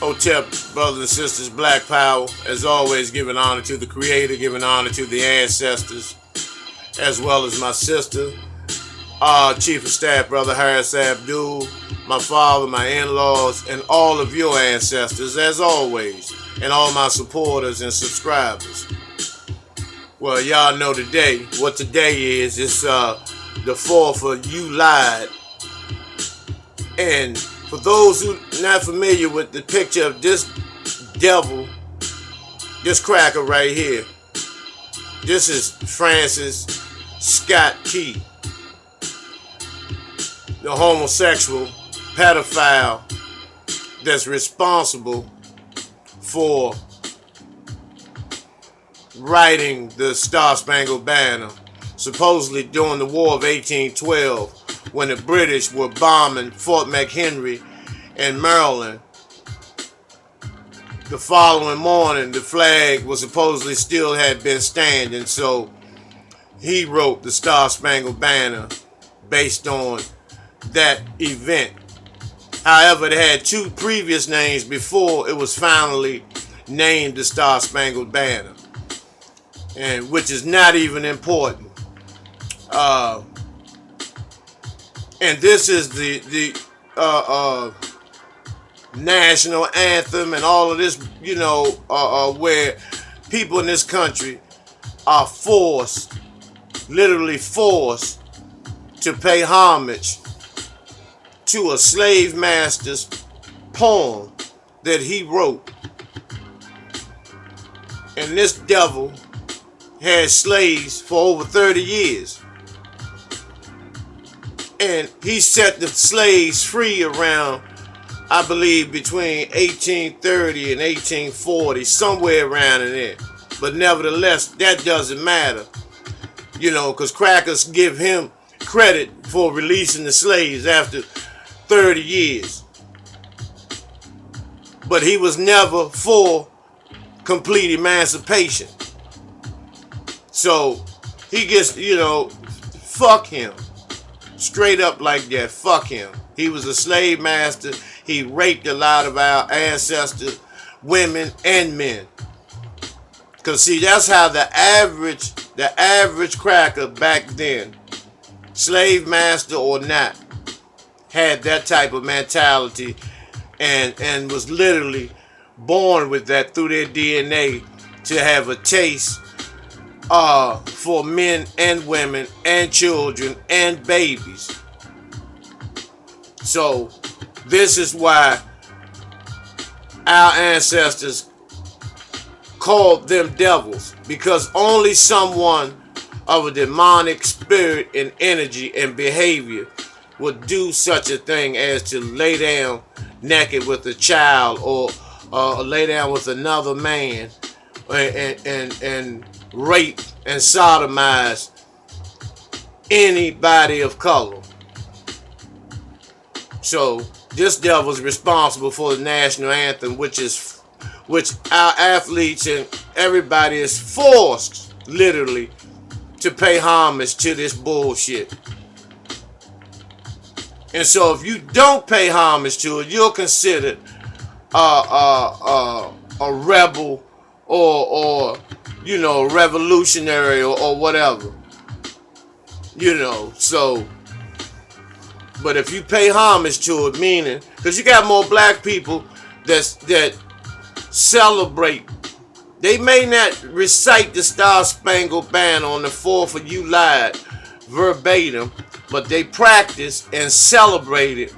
Hotep, brothers and sisters, Black Power, as always, giving honor to the Creator, giving honor to the ancestors, as well as my sister, Chief of Staff, Brother Harris Abdul, my father, my in-laws, and all of your ancestors, as always, and all my supporters and subscribers. Well, y'all know today, what today is. It's the 4th of July. And for those who not familiar with the picture of this devil, this cracker right here, this is Francis Scott Key, the homosexual pedophile that's responsible for writing the Star-Spangled Banner, supposedly during the War of 1812, when the British were bombing Fort McHenry in Maryland. The following morning, the flag was supposedly still had been standing, so he wrote the Star-Spangled Banner based on that event. However, it had two previous names before it was finally named the Star-Spangled Banner, and which is not even important. And this is the national anthem and all of this, where people in this country are forced, literally forced, to pay homage to a slave master's poem that he wrote. And this devil had slaves for over 30 years. And he set the slaves free around, I believe, between 1830 and 1840, somewhere around in there. But nevertheless, that doesn't matter, because crackers give him credit for releasing the slaves after 30 years. But he was never for complete emancipation. So he gets, fuck him. Straight up like that, fuck him. He was a slave master. He raped a lot of our ancestors, women and men. Because see, that's how the average cracker back then, slave master or not, had that type of mentality and was literally born with that through their DNA to have a taste for men and women and children and babies. So this is why our ancestors called them devils, because only someone of a demonic spirit and energy and behavior would do such a thing as to lay down naked with a child or lay down with another man and rape and sodomize anybody of color. So this devil's responsible for the national anthem, which our athletes and everybody is forced, literally, to pay homage to this bullshit. And so if you don't pay homage to it, you're considered a rebel or revolutionary or whatever. So, but if you pay homage to it, meaning, because you got more black people that celebrate. They may not recite the Star-Spangled Banner on the 4th of July verbatim, but they practice and celebrate it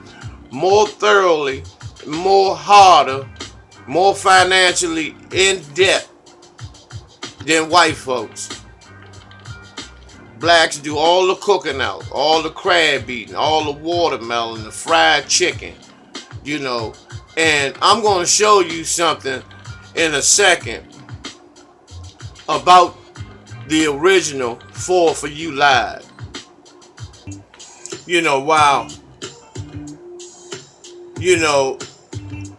more thoroughly, more harder, more financially in debt than white folks. Blacks do all the cooking out, all the crab eating, all the watermelon, the fried chicken, And I'm going to show you something in a second about the original 4th of July. Wow.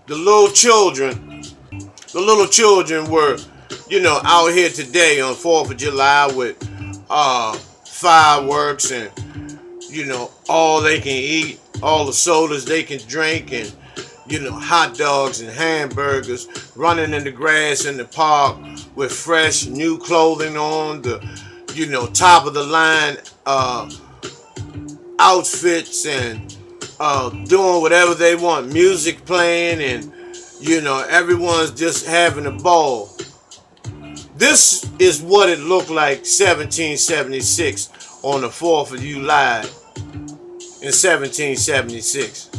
The little children were, out here today on 4th of July with fireworks and, all they can eat, all the sodas they can drink, and hot dogs and hamburgers, running in the grass in the park with fresh new clothing on, the top of the line outfits, and doing whatever they want, music playing, and everyone's just having a ball. This is what it looked like 1776 on the 4th of July in 1776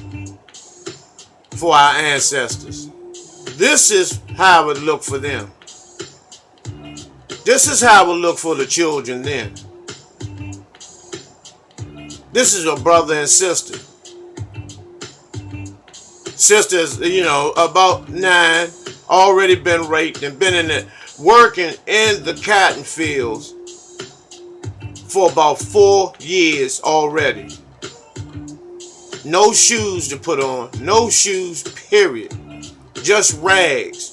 for our ancestors. This is how it looked for them. This is how it looked for the children then. This is a brother and sister. Sisters, about 9, already been raped and been in it, working in the cotton fields for about 4 years already. No shoes to put on, no shoes, period. Just rags.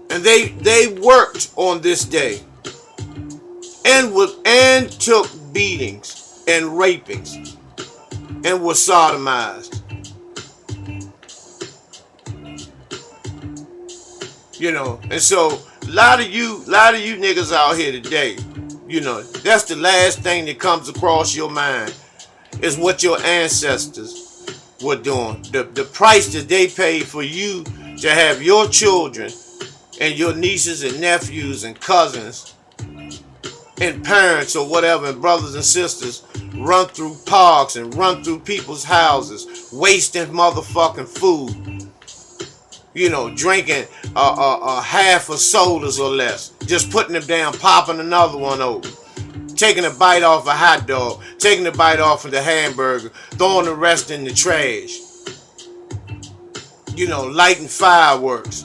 And they worked on this day and took beatings and rapings and were sodomized. And so a lot of you niggas out here today, that's the last thing that comes across your mind is what your ancestors were doing. The price that they paid for you to have your children and your nieces and nephews and cousins and parents or whatever, and brothers and sisters run through parks and run through people's houses, wasting motherfucking food. Drinking half of sodas or less, just putting them down, popping another one open, taking a bite off a hot dog, taking a bite off of the hamburger, throwing the rest in the trash. Lighting fireworks.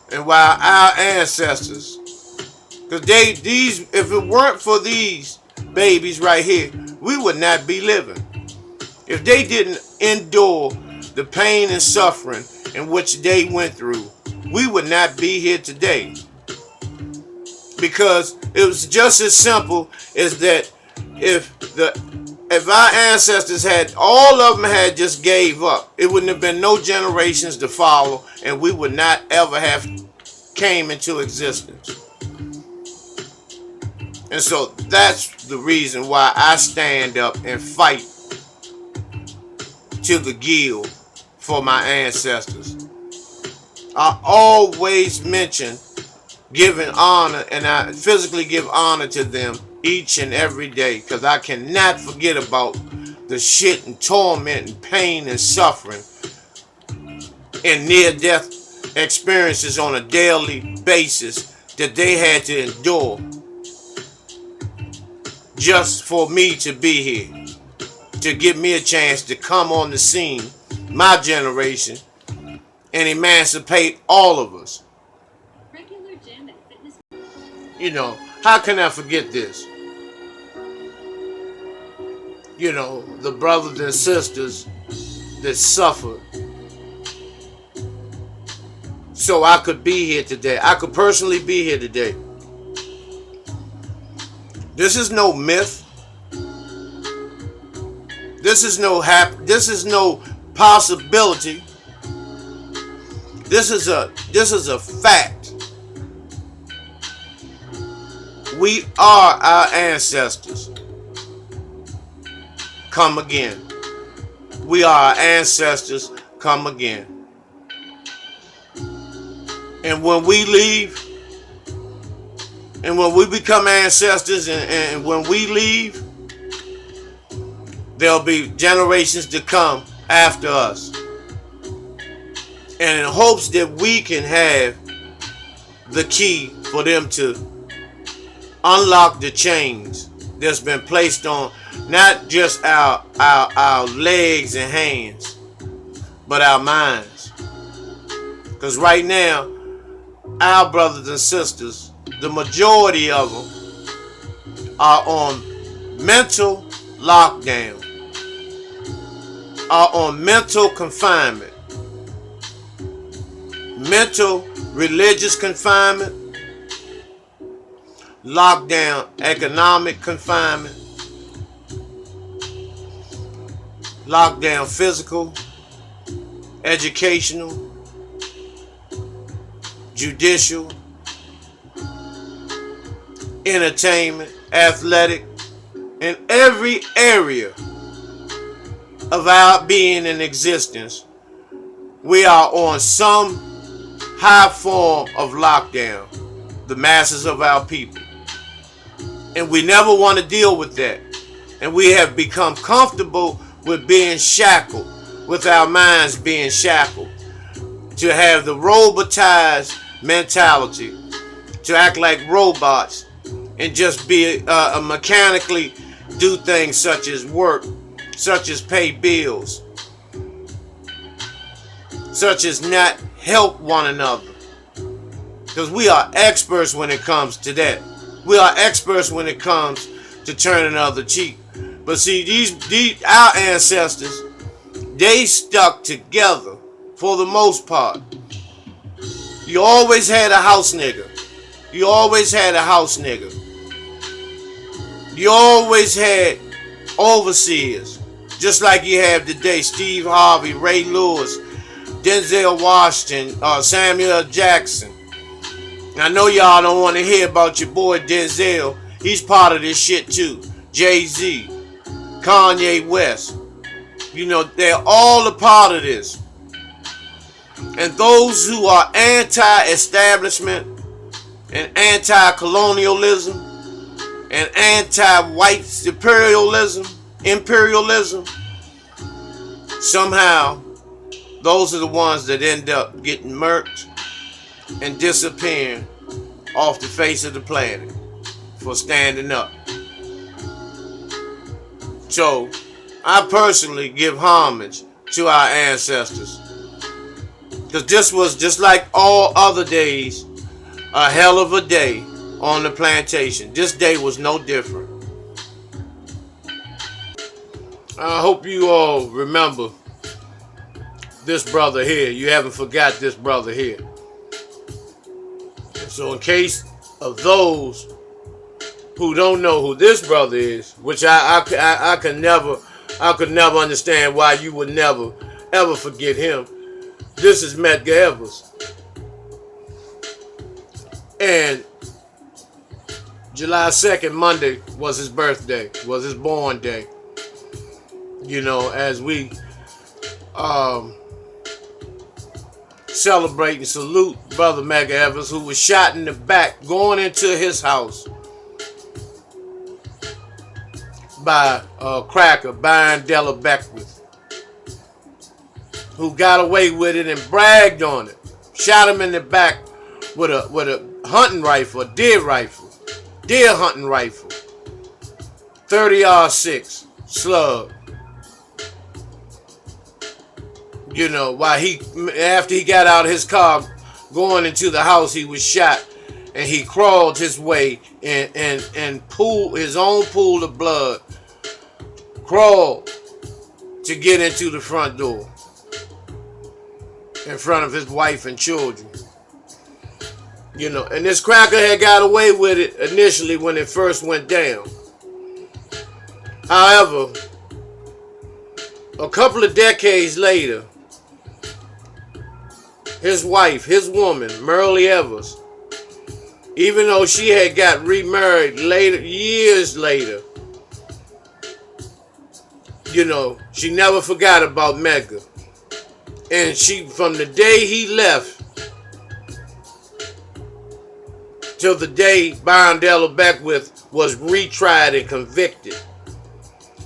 And while our ancestors, because if it weren't for these babies right here, we would not be living. If they didn't endure the pain and suffering in which they went through, we would not be here today. Because it was just as simple as that if our ancestors all of them had just gave up, it wouldn't have been no generations to follow, and we would not ever have came into existence. And so that's the reason why I stand up and fight to the gill for my ancestors. I always mention giving honor, and I physically give honor to them each and every day, because I cannot forget about the shit and torment and pain and suffering and near-death experiences on a daily basis that they had to endure just for me to be here, to give me a chance to come on the scene, my generation, and emancipate all of us. How can I forget this? The brothers and sisters that suffered so I could be here today. I could personally be here today. This is no myth. This is no possibility. This is a fact. We are our ancestors. Come again. We are our ancestors. Come again. And when we leave, and when we become ancestors, and when we leave, there'll be generations to come after us. And in hopes that we can have the key for them to unlock the chains that's been placed on not just our legs and hands, but our minds. Because right now, our brothers and sisters, the majority of them are on mental lockdown, are on mental confinement, mental religious confinement, lockdown economic confinement, Lockdown physical, educational, judicial, entertainment, athletic, in every area of our being and existence. We are on some high form of lockdown, the masses of our people. And we never want to deal with that. And we have become comfortable with being shackled, with our minds being shackled, to have the robotized mentality, to act like robots and just be mechanically do things such as work, such as pay bills, such as not help one another. Because we are experts when it comes to that. We are experts when it comes to turning the other cheek. But see, our ancestors, they stuck together for the most part. You always had a house nigga. You always had a house nigga. You always had overseers. Just like you have today, Steve Harvey, Ray Lewis, Denzel Washington, Samuel Jackson. I know y'all don't want to hear about your boy Denzel. He's part of this shit too. Jay-Z, Kanye West. You know, they're all a part of this. And those who are anti-establishment and anti-colonialism and anti-white imperialism, somehow those are the ones that end up getting murked and disappearing off the face of the planet for standing up. So, I personally give homage to our ancestors. Because this was just like all other days, a hell of a day on the plantation. This day was no different. I hope you all remember this brother here. You haven't forgot this brother here. So in case of those who don't know who this brother is, which I could never understand why you would never ever forget him. This is Medgar Evers. And July 2nd, Monday, was his birthday, was his born day. You know, as we celebrate and salute Brother Medgar Evers, who was shot in the back going into his house by a cracker, Brian Della Beckwith, who got away with it and bragged on it. Shot him in the back with a hunting rifle, a deer hunting rifle, 30-06 slug. You know, after he got out of his car, going into the house, he was shot, and he crawled his way and pooled his own pool of blood, crawled to get into the front door in front of his wife and children. You know, and this cracker had got away with it initially when it first went down. However, a couple of decades later, his wife, his woman, Merle Evers, even though she had got remarried later, years later, you know, she never forgot about Medgar. And from the day he left till the day Brian Della Beckwith was retried and convicted,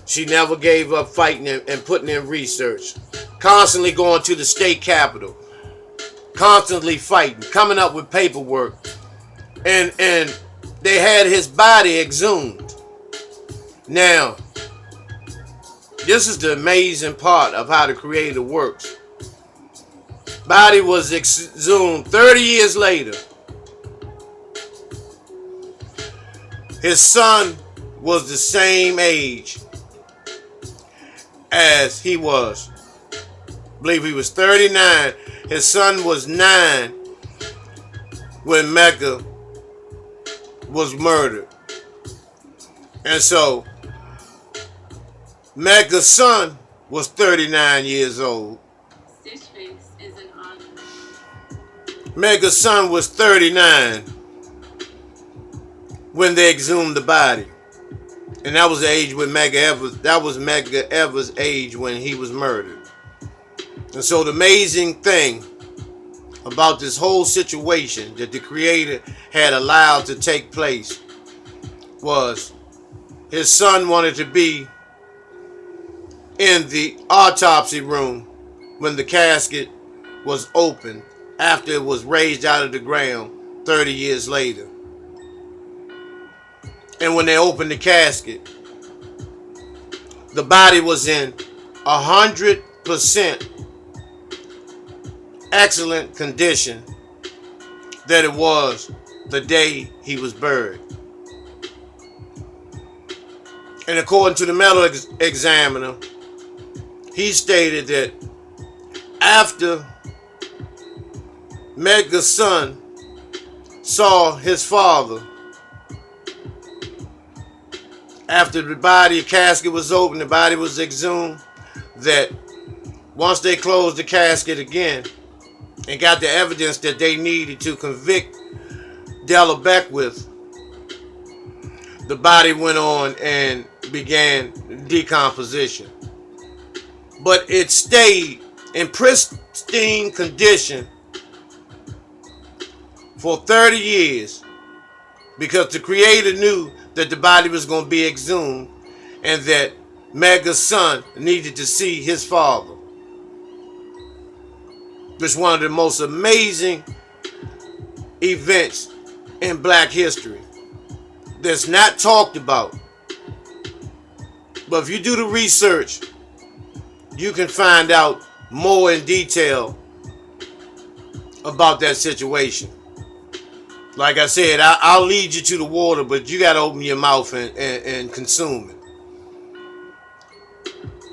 she never gave up fighting and putting in research. Constantly going to the state capitol. Constantly fighting, coming up with paperwork. And they had his body exhumed. Now, this is the amazing part of how the Creator works. Body was exhumed 30 years later. His son was the same age as he was. I believe he was 39. His son was 9 when Medgar was murdered. And so Medgar's son was 39 years old. Mega's son was 39 when they exhumed the body. And that was the age when that was Medgar Evers' age when he was murdered. And so the amazing thing about this whole situation that the Creator had allowed to take place was his son wanted to be in the autopsy room when the casket was opened after it was raised out of the ground 30 years later. And when they opened the casket, the body was in 100% excellent condition that it was the day he was buried. And according to the medical examiner, he stated that after Medgar's son saw his father, after the casket was open, the body was exhumed, that once they closed the casket again and got the evidence that they needed to convict Della Beckwith, the body went on and began decomposition. But it stayed in pristine condition for 30 years because the Creator knew that the body was going to be exhumed and that Medgar's son needed to see his father. It's one of the most amazing events in Black history that's not talked about. But if you do the research, you can find out more in detail about that situation. Like I said, I'll lead you to the water, but you got to open your mouth and consume it.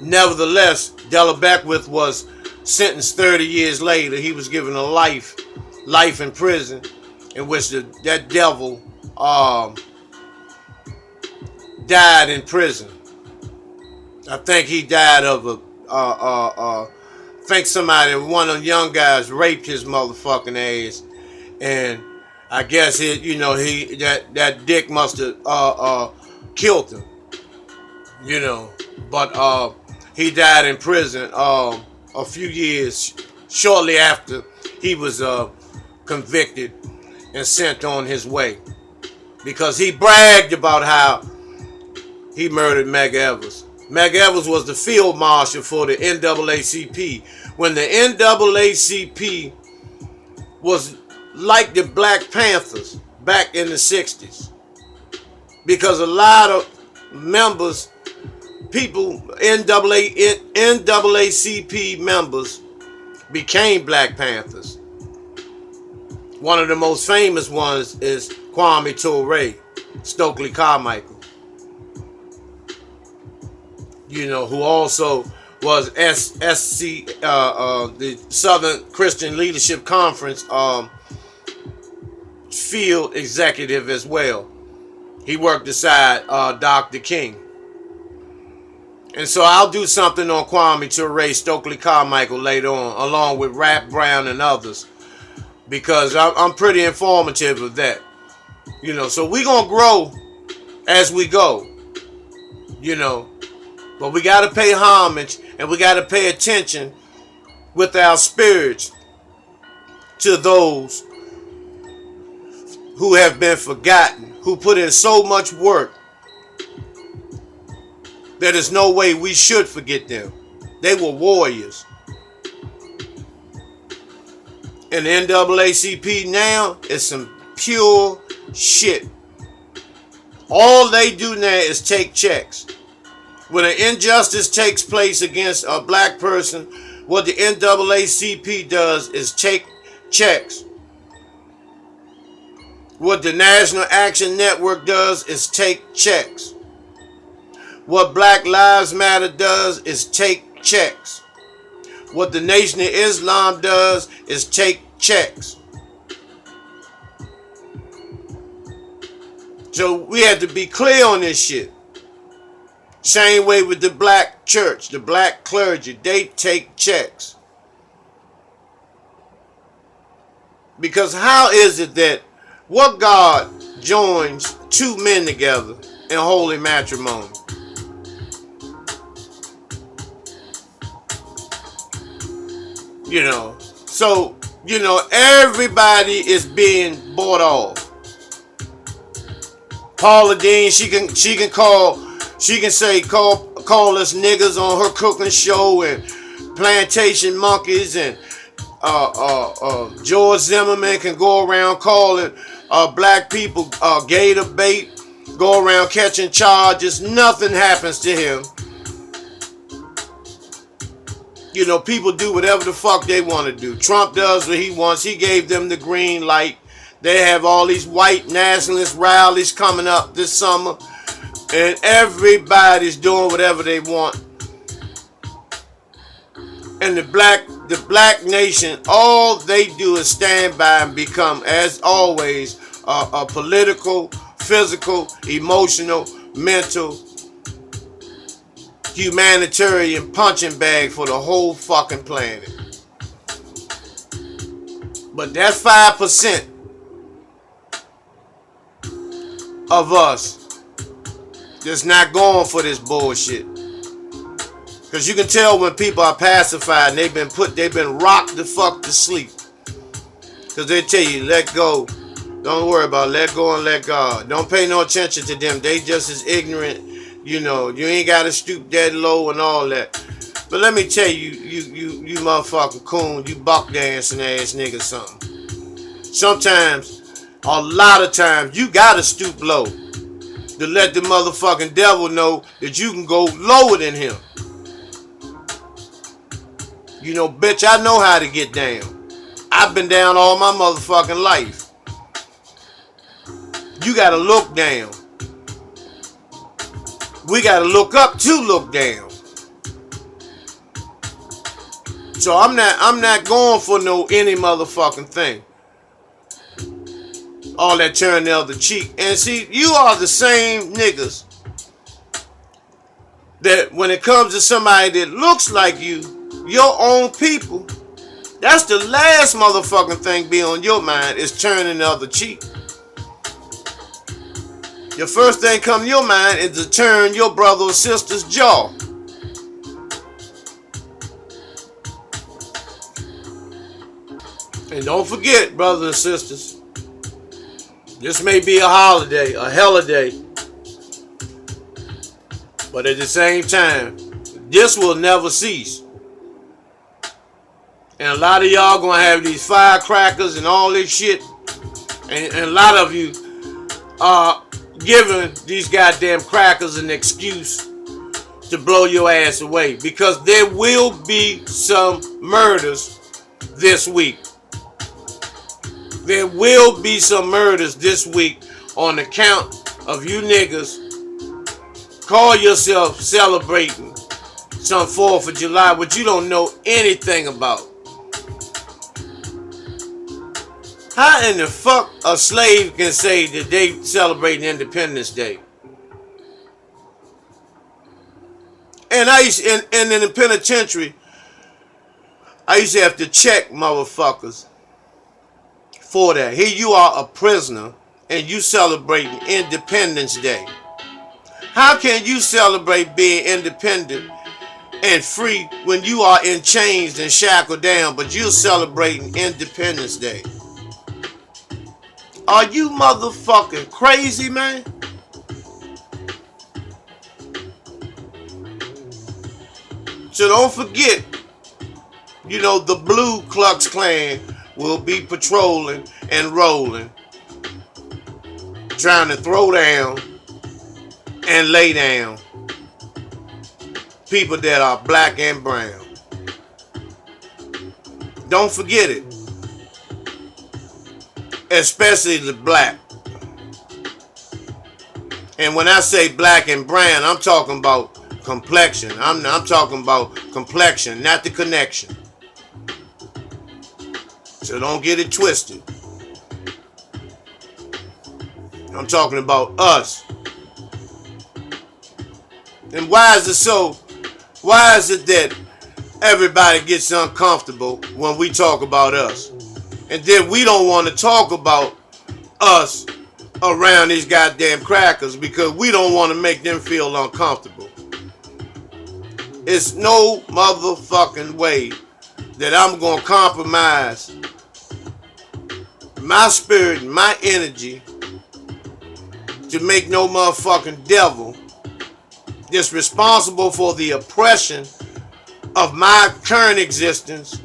Nevertheless, Della Beckwith was sentenced 30 years later. He was given a life in prison, in which that devil died in prison. I think he died of I think one of the young guys raped his motherfucking ass, and I guess that dick must have killed him, But he died in prison a few years shortly after he was convicted and sent on his way, because he bragged about how he murdered Medgar Evers. Medgar Evers was the field marshal for the NAACP when the NAACP was like the Black Panthers back in the 60s, because a lot of members, NAACP members became Black Panthers. One of the most famous ones is Kwame Ture, Stokely Carmichael, who also was the Southern Christian Leadership Conference field executive as well. He worked beside Dr. King. And so I'll do something on Kwame Ture, Stokely Carmichael later on, along with Rap Brown and others, because I'm pretty informative of that. So we're going to grow as we go, but we got to pay homage and we got to pay attention with our spirits to those who have been forgotten, who put in so much work that there's no way we should forget them. They were warriors. And the NAACP now is some pure shit. All they do now is take checks. When an injustice takes place against a black person, what the NAACP does is take checks. What the National Action Network does is take checks. What Black Lives Matter does is take checks. What the Nation of Islam does is take checks. So we have to be clear on this shit. Same way with the black church, the black clergy. They take checks. Because how is it that what God joins two men together in holy matrimony? You know, so, you know, everybody is being bought off. Paula Dean, she can call us niggas on her cooking show, and plantation monkeys, and George Zimmerman can go around calling black people gator bait, go around catching charges. Nothing happens to him. You know, people do whatever the fuck they want to do. Trump does what he wants. He gave them the green light. They have all these white nationalist rallies coming up this summer, and everybody's doing whatever they want. And the black nation, all they do is stand by and become, as always, a political, physical, emotional, mental, humanitarian punching bag for the whole fucking planet. But that's 5% of us that's not going for this bullshit. Because you can tell when people are pacified and they've been rocked the fuck to sleep. Because they tell you, let go. Don't worry about it. Let go and let God. Don't pay no attention to them. They just as ignorant. You know, you ain't got to stoop that low and all that. But let me tell you, you motherfucking coon, you buck dancing ass nigga something. Sometimes, a lot of times, you got to stoop low to let the motherfucking devil know that you can go lower than him. You know, bitch, I know how to get down. I've been down all my motherfucking life. You gotta look down. We gotta look up to look down. So I'm not going for no any motherfucking thing. All that turn the other cheek. And see, you are the same niggas that when it comes to somebody that looks like you, your own people, that's the last motherfucking thing be on your mind is turning the other cheek. Your first thing come to your mind is to turn your brother or sister's jaw. And don't forget, brothers and sisters, this may be a holiday, a holiday, but at the same time, this will never cease. And a lot of y'all gonna have these firecrackers and all this shit. And a lot of you are giving these goddamn crackers an excuse to blow your ass away. Because there will be some murders this week. There will be some murders this week on account of you niggas call yourself celebrating some 4th of July, which you don't know anything about. How in the fuck a slave can say that they celebrate Independence Day? And I used in the penitentiary, I used to have to check motherfuckers for that. Here you are a prisoner and you celebrating Independence Day. How can you celebrate being independent and free when you are in chains and shackled down, but you're celebrating Independence Day? Are you motherfucking crazy, man? So don't forget, you know, the Blue Klux Klan will be patrolling and rolling, trying to throw down and lay down people that are black and brown. Don't forget it. Especially the black. And when I say black and brown, I'm talking about complexion. I'm talking about complexion, not the connection. So don't get it twisted. I'm talking about us. And why is it so? Why is it that everybody gets uncomfortable when we talk about us? And then we don't want to talk about us around these goddamn crackers because we don't want to make them feel uncomfortable. It's no motherfucking way that I'm going to compromise my spirit and my energy to make no motherfucking devil that's responsible for the oppression of my current existence,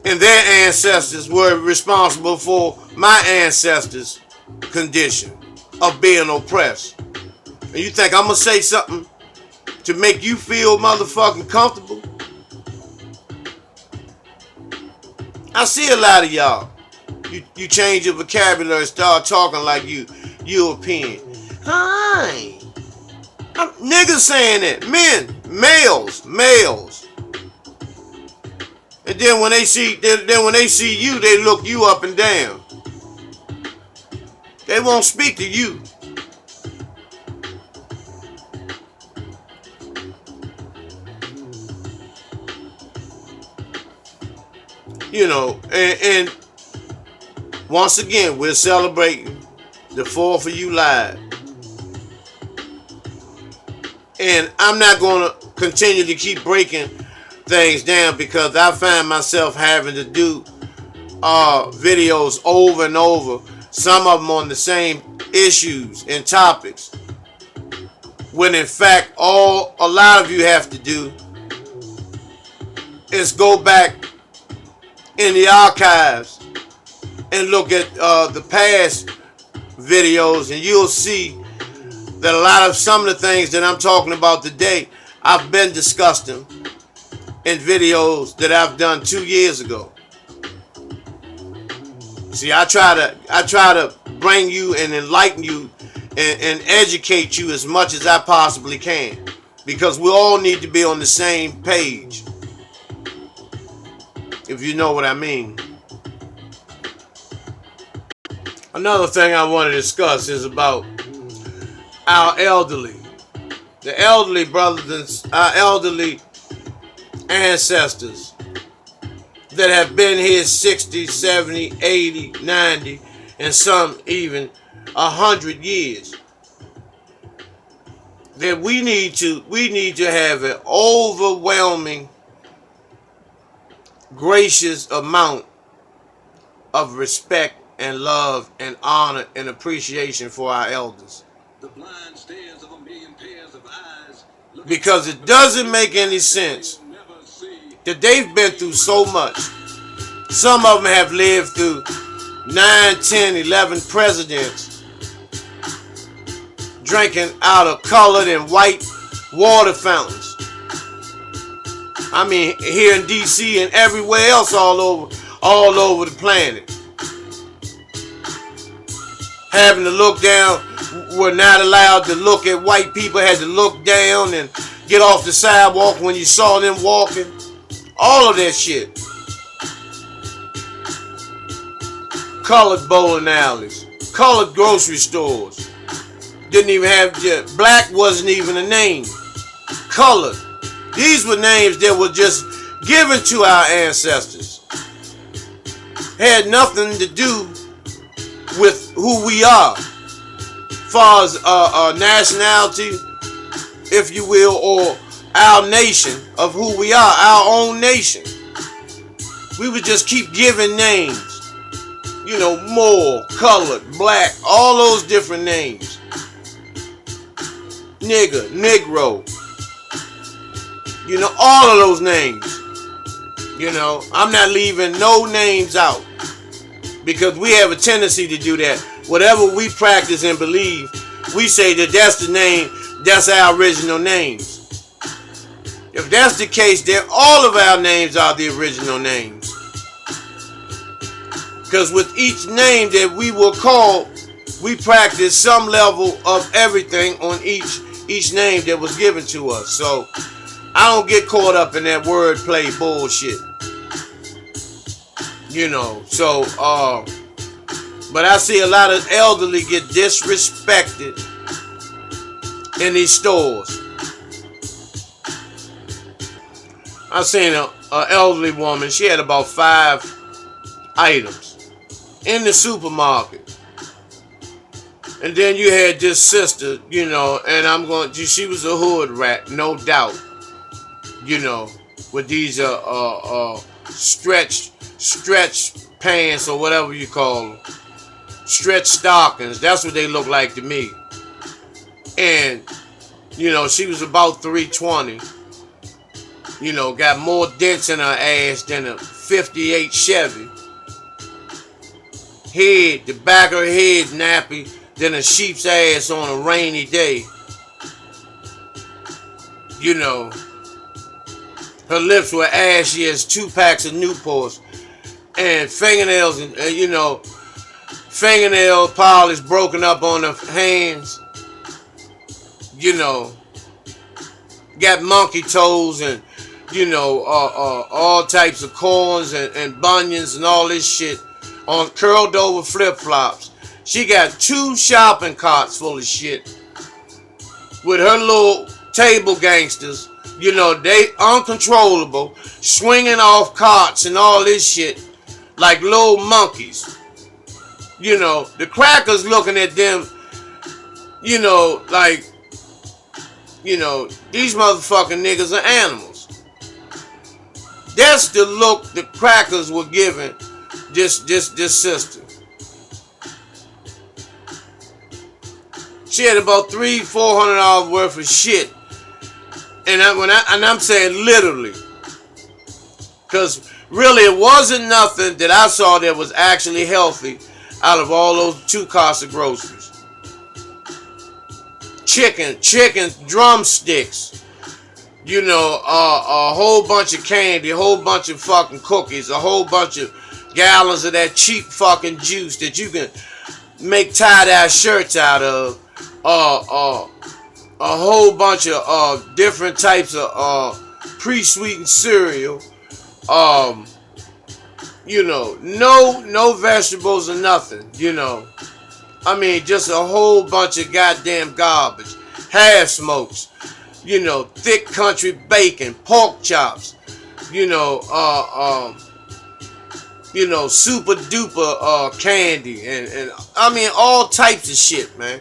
and their ancestors were responsible for my ancestors' condition of being oppressed. And you think I'm gonna say something to make you feel motherfucking comfortable? I see a lot of y'all. You change your vocabulary, start talking like you European. Hi. Niggas saying that. Men, males. And then when they see you, they look you up and down. They won't speak to you. You know, and once again, we're celebrating the 4th of July. And I'm not going to continue to keep breaking things down because I find myself having to do videos over and over, some of them on the same issues and topics, when in fact a lot of you have to do is go back in the archives and look at the past videos, and you'll see that some of the things that I'm talking about today, I've been discussing in videos that I've done 2 years ago. See, I try to bring you and enlighten you and educate you as much as I possibly can, because we all need to be on the same page, if you know what I mean. Another thing I want to discuss is about our elderly. The elderly brothers and our elderly ancestors that have been here 60, 70, 80, 90, and some even 100 years. That we need to have an overwhelming, gracious amount of respect and love and honor and appreciation for our elders. The blind stares of a million pairs of eyes, because it doesn't make any sense that they've been through so much. Some of them have lived through 9, 10, 11 presidents, drinking out of colored and white water fountains. I mean, here in DC and everywhere else all over the planet. Having to look down, were not allowed to look at white people, had to look down and get off the sidewalk when you saw them walking. All of that shit. Colored bowling alleys, colored grocery stores. Didn't even have, black wasn't even a name. Colored. These were names that were just given to our ancestors. Had nothing to do with who we are, far as nationality, if you will, or our nation of who we are, our own nation. We would just keep giving names, you know, Moor, colored, black, all those different names. Nigger, Negro, you know, all of those names. You know, I'm not leaving no names out, because we have a tendency to do that. Whatever we practice and believe, we say that that's the name, that's our original names. If that's the case, then all of our names are the original names. Because with each name that we will call, we practice some level of everything on each name that was given to us. So I don't get caught up in that wordplay bullshit. You know, so, but I see a lot of elderly get disrespected in these stores. I seen a elderly woman. She had about 5 items in the supermarket. And then you had this sister, and she was a hood rat, no doubt, with these stretch pants or whatever you call them, stretch stockings. That's what they look like to me. And she was about 320. Got more dents in her ass than a '58 Chevy. The back of her head nappy than a sheep's ass on a rainy day. Her lips were ashy as 2 packs of Newports. And fingernails, fingernail polish broken up on her hands. Got monkey toes and, all types of corns and bunions and all this shit on curled over flip-flops. She got 2 shopping carts full of shit with her little table gangsters. They uncontrollable, swinging off carts and all this shit like little monkeys. The crackers looking at them, like, these motherfucking niggas are animals. That's the look the crackers were giving this sister. She had about $300-400 worth of shit, and I'm saying literally, because really it wasn't nothing that I saw that was actually healthy out of all those 2 carts of groceries. Chicken drumsticks, a whole bunch of candy, a whole bunch of fucking cookies, a whole bunch of gallons of that cheap fucking juice that you can make tie-dye shirts out of, a whole bunch of different types of pre-sweetened cereal, no vegetables or nothing, I mean, just a whole bunch of goddamn garbage. Half smokes, thick country bacon, pork chops, super duper candy, and I mean all types of shit, man.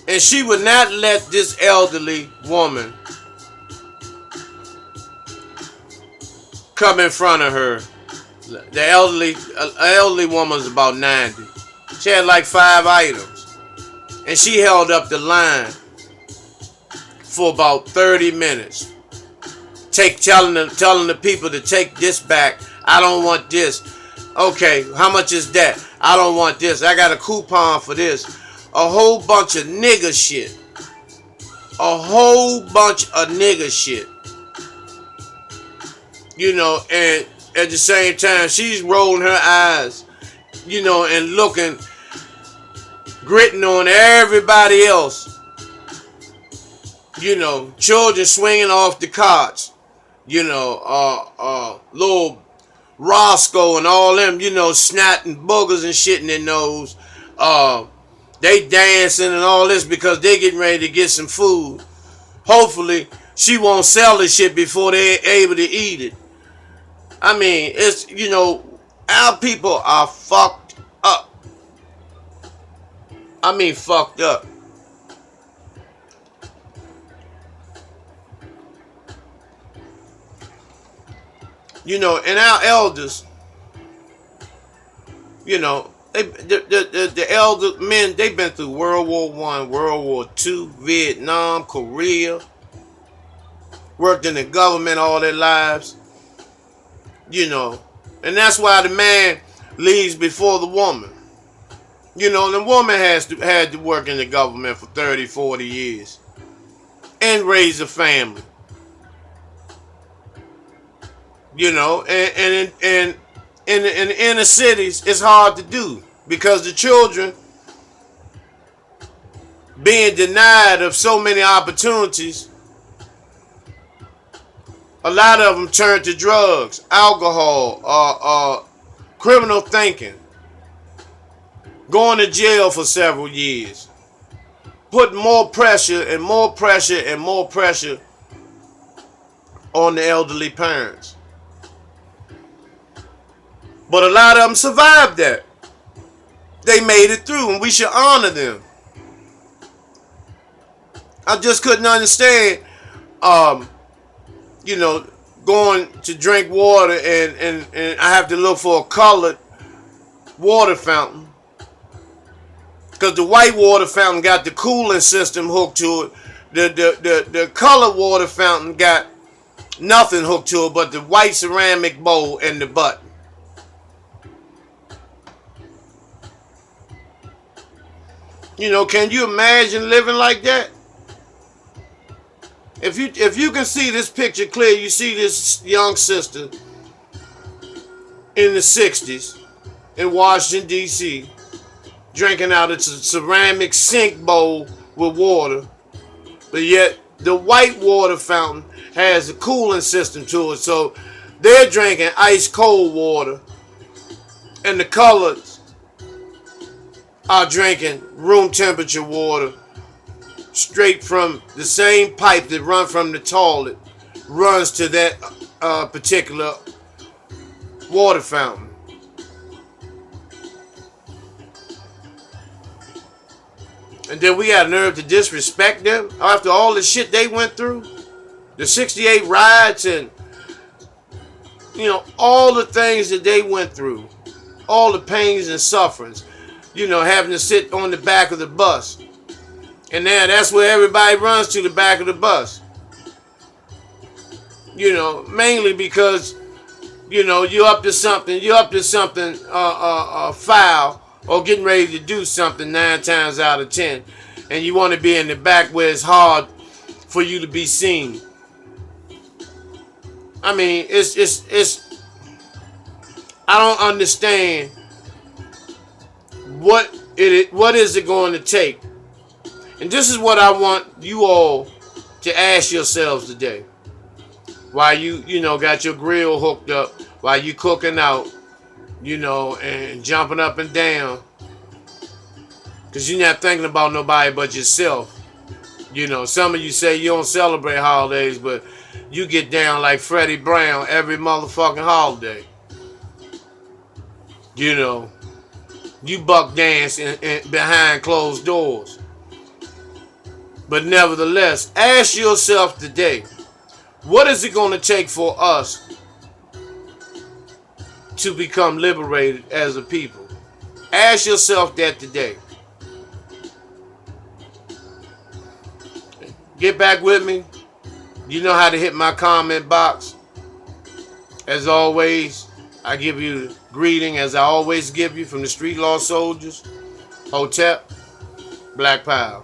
And she would not let this elderly woman come in front of her. The elderly woman was about 90. She had like 5 items, and she held up the line for about 30 minutes, telling the people to take this back. I don't want this. Okay, how much is that? I don't want this. I got a coupon for this. A whole bunch of nigger shit. A whole bunch of nigger shit. And at the same time, she's rolling her eyes, and looking, gritting on everybody else. Children swinging off the carts. Little Roscoe and all them, snotting boogers and shit in their nose. They dancing and all this because they getting ready to get some food. Hopefully, she won't sell the shit before they're able to eat it. I mean, it's, our people are fucked up. I mean, fucked up. And our elders, the elder men, they've been through World War I, World War II, Vietnam, Korea, worked in the government all their lives, and that's why the man leaves before the woman. The woman had to work in the government for 30, 40 years and raise a family. And in the inner cities, it's hard to do because the children being denied of so many opportunities. A lot of them turn to drugs, alcohol, criminal thinking, going to jail for several years, putting more pressure and more pressure and more pressure on the elderly parents. But a lot of them survived that. They made it through, and we should honor them. I just couldn't understand, you know, going to drink water and I have to look for a colored water fountain. Because the white water fountain got the cooling system hooked to it. The colored water fountain got nothing hooked to it but the white ceramic bowl and the button. You know, can you imagine living like that? If you can see this picture clear, you see this young sister in the 60s in Washington, D.C., drinking out of a ceramic sink bowl with water, but yet the white water fountain has a cooling system to it, so they're drinking ice cold water, and the colors are drinking room temperature water straight from the same pipe that runs from the toilet, runs to that particular water fountain. And then we got nerve to disrespect them after all the shit they went through. The 68 riots and, you know, all the things that they went through. All the pains and sufferings. You know, having to sit on the back of the bus. And now that's where everybody runs to, the back of the bus. You know, mainly because, you know, you're up to something foul or getting ready to do something 9 times out of 10. And you want to be in the back where it's hard for you to be seen. I mean, it's I don't understand what is it going to take. And this is what I want you all to ask yourselves today. While you know, got your grill hooked up, while you cooking out, you know, and jumping up and down. Because you're not thinking about nobody but yourself. You know, some of you say you don't celebrate holidays, but you get down like Freddie Brown every motherfucking holiday. You know, you buck dance in behind closed doors. But nevertheless, ask yourself today, what is it going to take for us to become liberated as a people? Ask yourself that today. Get back with me. You know how to hit my comment box. As always, I give you the greeting as I always give you from the Street Law Soldiers. Hotep, Black Power.